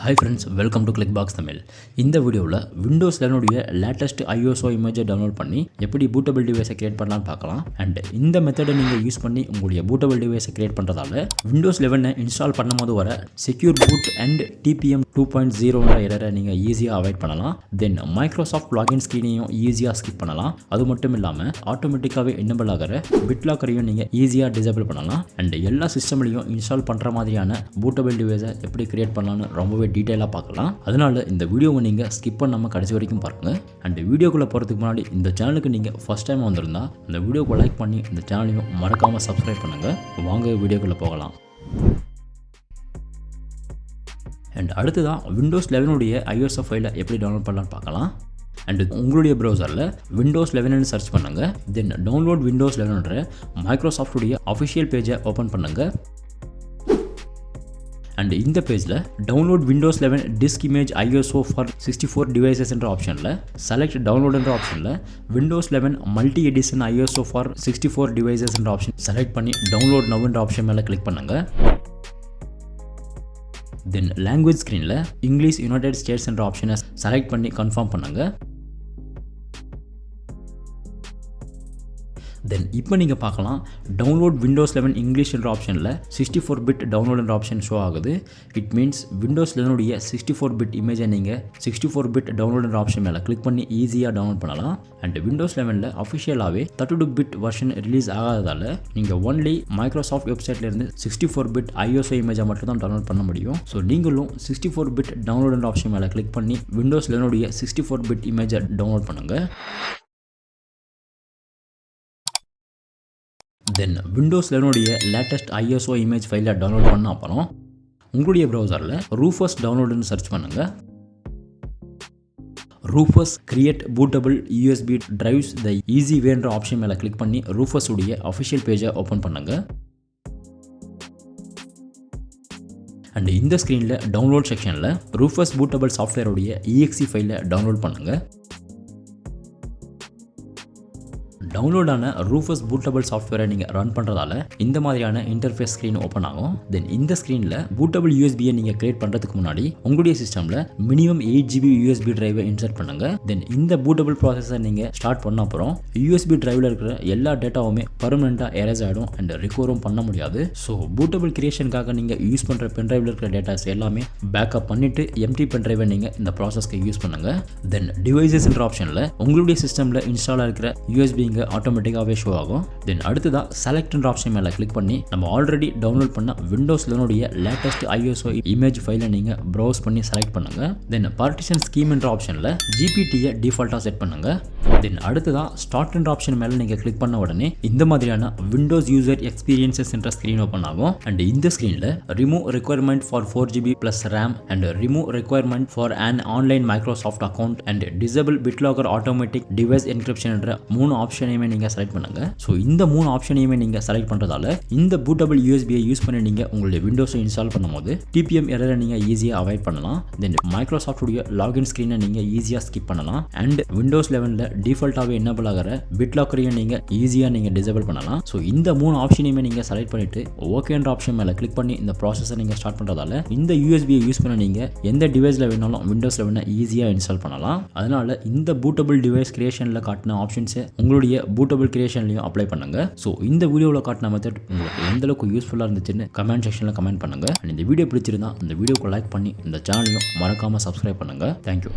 Hi friends, welcome to Clickbox Tamil. இந்த வீடியோவில் Windows 11 உடைய லேட்டஸ்ட் ISO இமேஜை டவுன்லோட் பண்ணி எப்படி bootable டிவைஸை கிரியேட் பண்ணலாம்னு பார்க்கலாம். அண்ட் இந்த மெத்தடை நீங்கள் யூஸ் பண்ணி உங்களுடைய bootable டிவைஸை கிரியேட் பண்ணுறதால Windows 11 இன்ஸ்டால் பண்ணும்போது வர செக்யூர் பூட் அண்ட் TPM 2.0ன்ற எரரை நீங்கள் ஈஸியாக அவாய்ட் பண்ணலாம். தென் மைக்ரோசாஃப்ட் லாகின் ஸ்க்ரீனையும் ஈஸியாக ஸ்கிப் பண்ணலாம். அது மட்டும் இல்லாமல் ஆட்டோமேட்டிக்காகவே என்னபிள் ஆகிற பிட்லாக்கரையும் நீங்கள் ஈஸியாக டிசேபிள் பண்ணலாம். அண்ட் எல்லா சிஸ்டம்லையும் இன்ஸ்டால் பண்ணுற மாதிரியான bootable டிவைஸை எப்படி கிரியேட் பண்ணலாம்னு ரொம்பவே டீட்டெயிலாக பார்க்கலாம். அதனால இந்த வீடியோவை நீங்கள் ஸ்கிப் பண்ணாமல் கடைசி வரைக்கும் பாருங்க. அண்ட் வீடியோக்குள்ளே போகிறதுக்கு முன்னாடி இந்த சேனலுக்கு நீங்கள் ஃபர்ஸ்ட் டைம் வந்திருந்தா இந்த வீடியோக்கு லைக் பண்ணி இந்த சேனலையும் மறக்காமல் சப்ஸ்கிரைப் பண்ணுங்க. வாங்க வீடியோக்குள்ளே போகலாம். அண்ட் அடுத்ததான் Windows 11 உடைய ISO ஃபைலை எப்படி டவுன்லோட் பண்ணலாம்னு பார்க்கலாம். அண்ட் உங்களுடைய ப்ரௌசரில் Windows 11 சர்ச் பண்ணுங்க. தென் டவுன்லோட் Windows 11ன்ற மைக்ரோசாஃப்ட் உடைய அஃபிஷியல் பேஜை ஓப்பன் பண்ணுங்க. அண்ட் இந்த பேஜில் download Windows 11 disk image ISO for 64 devices என்ற ஆப்ஷனில் செலக்ட் டவுன்லோட் என்ற ஆப்ஷனில் Windows 11 multi edition ISO for 64 devices என்ற ஆப்ஷன் செலக்ட் பண்ணி டவுன்லோட் நவ் என்ற ஆப்ஷன் மேலே கிளிக் பண்ணுங்க. தென் லாங்குவேஜ் ஸ்க்ரீனில் இங்கிலீஷ் யுனைடெட் ஸ்டேட்ஸ் என்ற ஆப்ஷனை செலக்ட் பண்ணி கன்ஃபார்ம் பண்ணுங்க. தென் இப்போ நீங்கள் பார்க்கலாம் டவுன்லோட் Windows 11 இங்கிலீஷ் என்ற ஆப்ஷனில் 64 பிட் டவுன்லோட் என்ற ஆப்ஷன் ஷோ ஆகுது. இட் மீன்ஸ் Windows 11 உடைய 64 பிட் இமேஜை நீங்கள் 64 பிட் டவுன்லோட் என்ற ஆப்ஷன் மேலே கிளிக் பண்ணி ஈஸியாக டவுன்லோட் பண்ணலாம். அண்ட் Windows 11 அஃபிஷியலாகவே 32 பிட் வெர்ஷன் ரிலீஸ் ஆகாததால் நீங்கள் ஒன்லி மைக்ரோசாஃப்ட் வெப்சைட்லேருந்து 64 பிட் ISO இமேஜை மட்டும் தான் டவுன்லோட் பண்ண முடியும். ஸோ நீங்களும் 64 பிட் டவுன்லோட் என்ற ஆப்ஷன் மேலே கிளிக் பண்ணி Windows 11 உடைய 64 பிட் இமேஜை டவுன்லோட் பண்ணுங்கள். தென் Windows 11 உடைய லேட்டஸ்ட் ISO இமேஜ் ஃபைலை டவுன்லோட் பண்ண அப்புறம் உங்களுடைய ப்ரௌசரில் ரூஃபஸ் டவுன்லோடுன்னு சர்ச் பண்ணுங்கள். Rufus create bootable USB drives the easy வேன்ற ஆப்ஷன் மேலே கிளிக் பண்ணி ரூஃபஸ் உடைய அஃபிஷியல் பேஜை ஓப்பன் பண்ணுங்கள். அண்ட் இந்த ஸ்க்ரீனில் டவுன்லோட் செக்ஷனில் ரூஃபஸ் பூட்டபிள் சாஃப்ட்வேருடைய EXE ஃபைலை டவுன்லோட் பண்ணுங்கள். டவுன்லோட் ஆன ரூஃபஸ் பூட்டபிள் சாஃப்ட்வேரை நீங்கள் ரன் பண்ணுறதால இந்த மாதிரியான இன்டர்ஃபேஸ் ஸ்க்ரீன் ஓப்பன் ஆகும். தென் இந்த ஸ்க்ரீனில் பூட்டபிள் USBயை நீங்கள் கிரியேட் பண்ணுறதுக்கு முன்னாடி உங்களுடைய சிஸ்டமில் மினிமம் 8 GB USB டிரைவை இன்சர்ட் பண்ணுங்கள். தென் இந்த பூட்டபிள் ப்ராசஸை நீங்கள் ஸ்டார்ட் பண்ண அப்புறம் USB டிரைவில் இருக்கிற எல்லா டேட்டாவுமே பர்மனெண்ட்டாக எரேஸ் ஆகிடும் அண்ட் ரிகவரும் பண்ண முடியாது. ஸோ பூட்டபிள் கிரியேஷனுக்காக நீங்கள் யூஸ் பண்ணுற பென்ட்ரைவில் இருக்கிற டேட்டாஸ் எல்லாமே பேக்கப் பண்ணிவிட்டு எம்டி பென்ட்ரைவை நீங்கள் இந்த ப்ராசஸ்க்கு யூஸ் பண்ணுங்கள். தென் டிவைசஸ் என்ற ஆப்ஷனில் உங்களுடைய சிஸ்டமில் இன்ஸ்டாலாக இருக்கிற USB ஆட்டோமேட்டிக்காகவே ஷோ ஆகும். தென் அடுத்ததான் செலக்ட் என்ற ஆப்ஷன் மேலே கிளிக் பண்ணி நம்ம ஆல்ரெடி டவுன்லோட் பண்ண Windows 11 உடைய லேட்டஸ்ட் ISO இமேஜ் ஃபைலை நீங்கள் ப்ரௌஸ் பண்ணி செலக்ட் பண்ணுங்க. தென் பார்ட்டிஷன் ஸ்கீம் என்ற ஆப்ஷனில் GPTயை டிஃபால்ட்டாக செட் பண்ணுங்க. தென் அடுத்ததான் ஸ்டார்ட் என்ற ஆப்ஷன் மேலே நீங்கள் கிளிக் பண்ண உடனே இந்த மாதிரியான Windows யூசர் எக்ஸ்பீரியன்சஸ் என்ற ஸ்க்ரீன் ஓப்பன் ஆகும். அண்ட் இந்த ஸ்க்ரீனில் remove requirement for 4GB + RAM and remove requirement for an online Microsoft account and disable BitLocker automatic device encryption என்ற 3 ஆப்ஷனையுமே நீங்கள் செலக்ட் பண்ணுங்க. ஸோ இந்த 3 ஆப்ஷனையுமே நீங்கள் செலக்ட் பண்ணுறதால இந்த பூட்டபிள் USBயை யூஸ் பண்ணி நீங்கள் உங்களுடைய விண்டோஸை இன்ஸ்டால் பண்ணும்போது TPM எரரை நீங்கள் ஈஸியாக அவாய்ட் பண்ணலாம். தென் மைக்ரோசாஃப்ட் உடைய லாகின் ஸ்க்ரீனை நீங்கள் ஈஸியாக ஸ்கிப் பண்ணலாம். அண்ட் Windows 11 டிஃபால்ட்டாகவே என்னபிள் ஆகிற பிட்லாக்கரையும் நீங்கள் ஈஸியாக நீங்கள் டிசேபிள் பண்ணலாம். ஸோ இந்த 3 ஆப்ஷனையுமே நீங்கள் செலக்ட் பண்ணிட்டு ஓகேன்ற ஆப்ஷன் மேலே கிளிக் பண்ணி இந்த ப்ராசஸை நீங்கள் ஸ்டார்ட் பண்ணுறதால இந்த USBயை யூஸ் பண்ண நீங்கள் எந்த டிவைஸில் வேணாலும் Windows 11 ஈஸியாக இன்ஸ்டால் பண்ணலாம். அதனால இந்த பூட்டபிள் டிவைஸ் கிரியேஷனில் காட்டின ஆப்ஷன்ஸை உங்களுடைய பூட்டபிள் கிரியேஷன்லையும் அப்ளை பண்ணுங்க. ஸோ இந்த வீடியோவில் காட்டின மெத்தட் உங்களுக்கு எந்த அளவுக்கு யூஸ்ஃபுல்லாக இருந்துச்சுன்னு கமெண்ட் செக்ஷனில் கமெண்ட் பண்ணுங்க. இந்த வீடியோ பிடிச்சிருந்தா இந்த வீடியோக்கு லைக் பண்ணி இந்த சேனலையும் மறக்காமல் சப்ஸ்கிரைப் பண்ணுங்க. தேங்க்யூ.